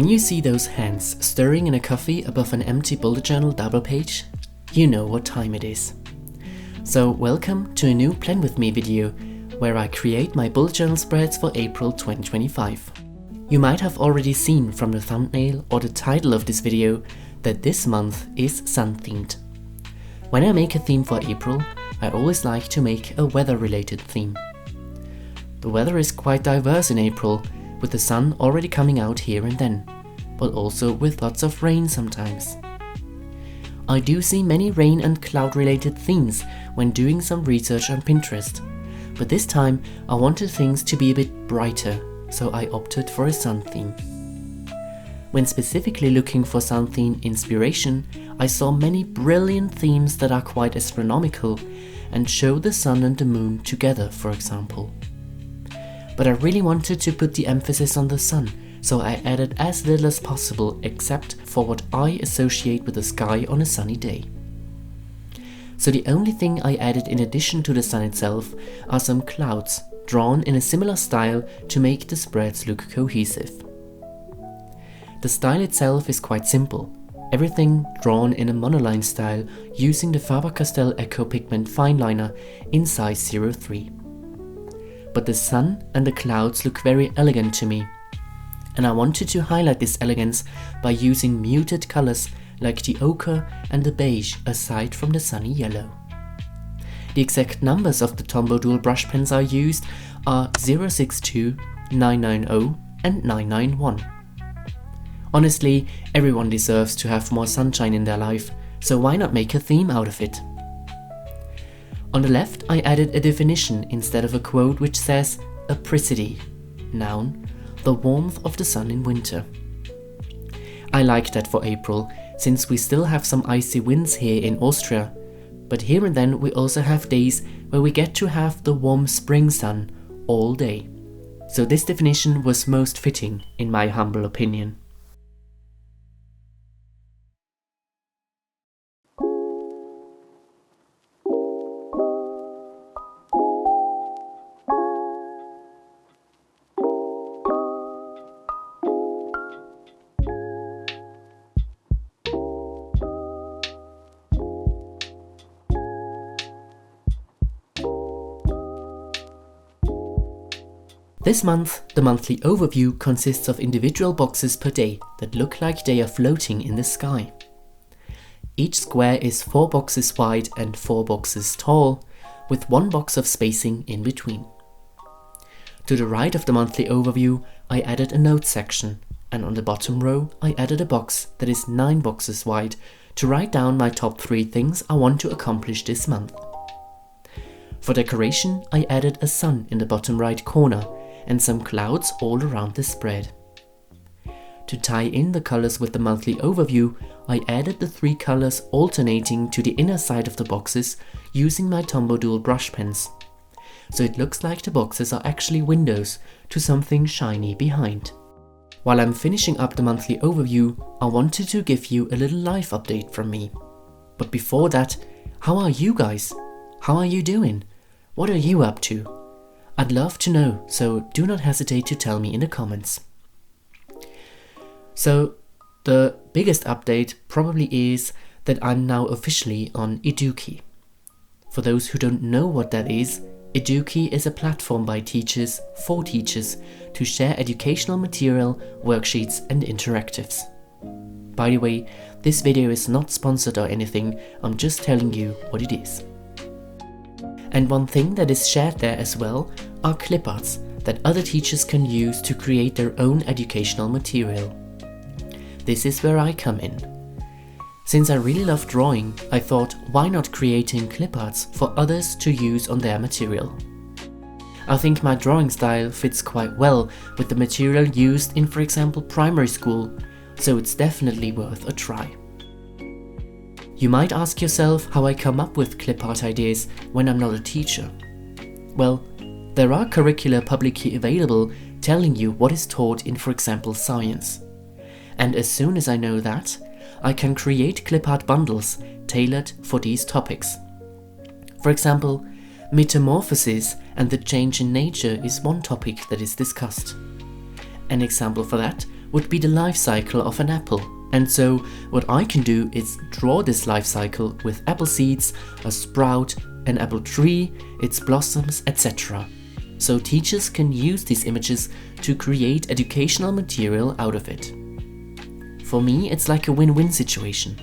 When you see those hands stirring in a coffee above an empty bullet journal double page, you know what time it is. So welcome to a new Plan With Me video, where I create my bullet journal spreads for April 2025. You might have already seen from the thumbnail or the title of this video that this month is sun themed. When I make a theme for April, I always like to make a weather related theme. The weather is quite diverse in April, with the sun already coming out here and then, but also with lots of rain sometimes. I do see many rain and cloud related themes when doing some research on Pinterest, but this time I wanted things to be a bit brighter, so I opted for a sun theme. When specifically looking for sun theme inspiration, I saw many brilliant themes that are quite astronomical and show the sun and the moon together, for example. But I really wanted to put the emphasis on the sun, so I added as little as possible except for what I associate with the sky on a sunny day. So the only thing I added in addition to the sun itself are some clouds drawn in a similar style to make the spreads look cohesive. The style itself is quite simple, everything drawn in a monoline style using the Faber-Castell Eco Pigment Fineliner in size 03. But the sun and the clouds look very elegant to me, and I wanted to highlight this elegance by using muted colors like the ochre and the beige aside from the sunny yellow. The exact numbers of the Tombow dual brush pens I used are 062, 990 and 991. Honestly, everyone deserves to have more sunshine in their life, so why not make a theme out of it? On the left, I added a definition instead of a quote which says, apricity, noun, the warmth of the sun in winter. I like that for April, since we still have some icy winds here in Austria, but here and then we also have days where we get to have the warm spring sun all day. So this definition was most fitting, in my humble opinion. This month, the monthly overview consists of individual boxes per day that look like they are floating in the sky. Each square is 4 boxes wide and 4 boxes tall, with 1 box of spacing in between. To the right of the monthly overview, I added a notes section, and on the bottom row, I added a box that is 9 boxes wide to write down my top 3 things I want to accomplish this month. For decoration, I added a sun in the bottom right corner, and some clouds all around the spread. To tie in the colors with the monthly overview, I added the 3 colors alternating to the inner side of the boxes using my Tombow dual brush pens. So it looks like the boxes are actually windows to something shiny behind. While I'm finishing up the monthly overview, I wanted to give you a little life update from me. But before that, how are you guys? How are you doing? What are you up to? I'd love to know, so do not hesitate to tell me in the comments. So, the biggest update probably is that I'm now officially on Eduki. For those who don't know what that is, Eduki is a platform by teachers for teachers to share educational material, worksheets and interactives. By the way, this video is not sponsored or anything, I'm just telling you what it is. And one thing that is shared there as well are clip arts that other teachers can use to create their own educational material. This is where I come in. Since I really love drawing, I thought, why not creating clip arts for others to use on their material? I think my drawing style fits quite well with the material used in, for example, primary school, so it's definitely worth a try. You might ask yourself how I come up with clip art ideas when I'm not a teacher. Well, there are curricula publicly available telling you what is taught in, for example, science. And as soon as I know that, I can create clip art bundles tailored for these topics. For example, metamorphosis and the change in nature is one topic that is discussed. An example for that would be the life cycle of an apple. And so what I can do is draw this life cycle with apple seeds, a sprout, an apple tree, its blossoms, etc. So teachers can use these images to create educational material out of it. For me, it's like a win-win situation.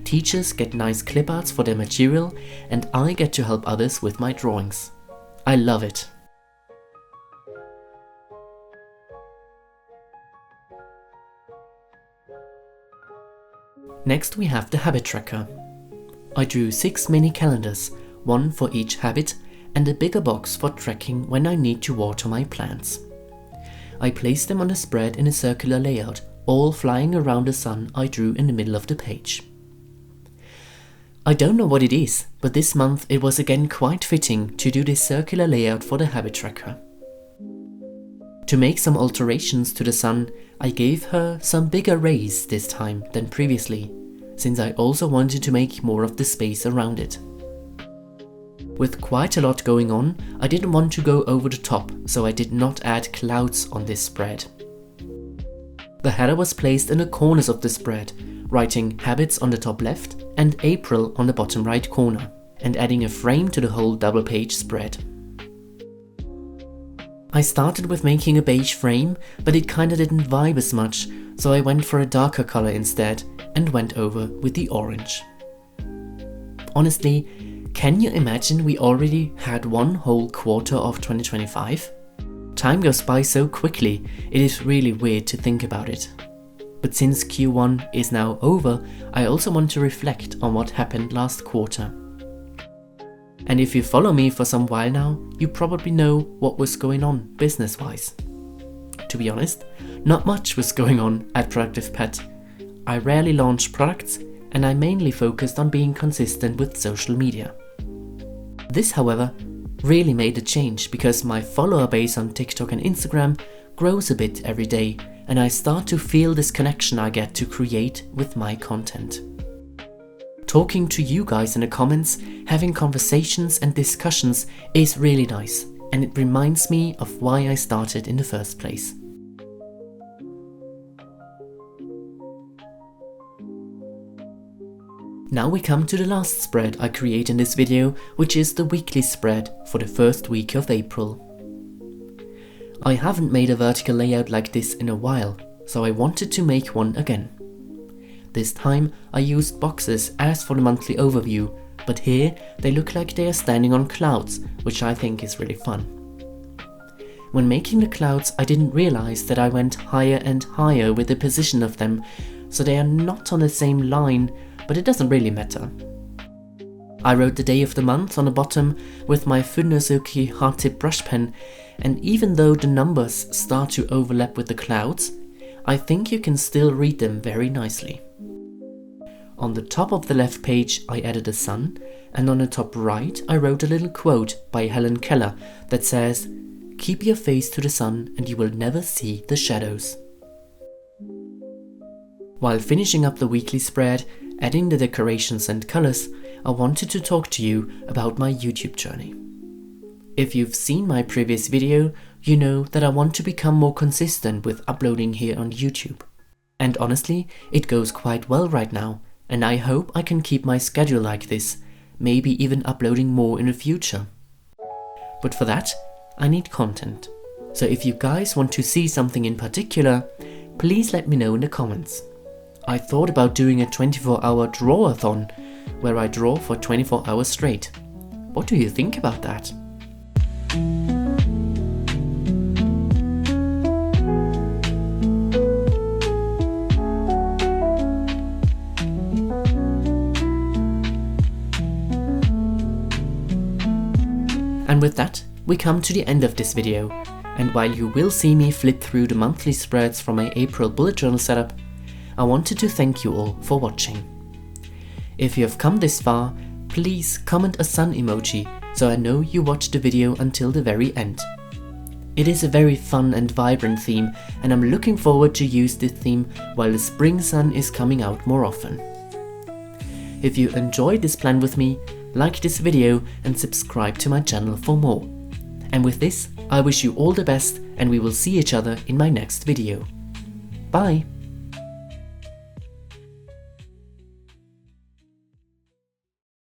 Teachers get nice clip arts for their material, and I get to help others with my drawings. I love it. Next we have the habit tracker. I drew 6 mini calendars, one for each habit, and a bigger box for tracking when I need to water my plants. I placed them on a spread in a circular layout, all flying around the sun I drew in the middle of the page. I don't know what it is, but this month it was again quite fitting to do this circular layout for the habit tracker. To make some alterations to the sun, I gave her some bigger rays this time than previously, since I also wanted to make more of the space around it. With quite a lot going on, I didn't want to go over the top, so I did not add clouds on this spread. The header was placed in the corners of the spread, writing habits on the top left and April on the bottom right corner, and adding a frame to the whole double page spread. I started with making a beige frame, but it kinda didn't vibe as much, so I went for a darker color instead and went over with the orange. Honestly, can you imagine we already had one whole quarter of 2025? Time goes by so quickly, it is really weird to think about it. But since Q1 is now over, I also want to reflect on what happened last quarter. And if you follow me for some while now, you probably know what was going on business-wise. To be honest, not much was going on at Productive Padt. I rarely launched products, and I mainly focused on being consistent with social media. This, however, really made a change because my follower base on TikTok and Instagram grows a bit every day, and I start to feel this connection I get to create with my content. Talking to you guys in the comments, having conversations and discussions is really nice, and it reminds me of why I started in the first place. Now we come to the last spread I create in this video, which is the weekly spread for the first week of April. I haven't made a vertical layout like this in a while, so I wanted to make one again. This time I used boxes as for the monthly overview, but here they look like they are standing on clouds, which I think is really fun. When making the clouds, I didn't realize that I went higher and higher with the position of them, so they are not on the same line, but it doesn't really matter. I wrote the day of the month on the bottom with my Funnosuke hard tip brush pen, and even though the numbers start to overlap with the clouds, I think you can still read them very nicely. On the top of the left page I added a sun, and on the top right I wrote a little quote by Helen Keller that says, "Keep your face to the sun and you will never see the shadows." While finishing up the weekly spread, adding the decorations and colors, I wanted to talk to you about my YouTube journey. If you've seen my previous video, you know that I want to become more consistent with uploading here on YouTube. And honestly, it goes quite well right now, and I hope I can keep my schedule like this, maybe even uploading more in the future. But for that, I need content. So if you guys want to see something in particular, please let me know in the comments. I thought about doing a 24-hour draw-a-thon, where I draw for 24 hours straight. What do you think about that? And with that, we come to the end of this video, and while you will see me flip through the monthly spreads from my April bullet journal setup, I wanted to thank you all for watching. If you have come this far, please comment a sun emoji so I know you watched the video until the very end. It is a very fun and vibrant theme, and I'm looking forward to use this theme while the spring sun is coming out more often. If you enjoyed this plan with me, like this video and subscribe to my channel for more. And with this, I wish you all the best, and we will see each other in my next video. Bye!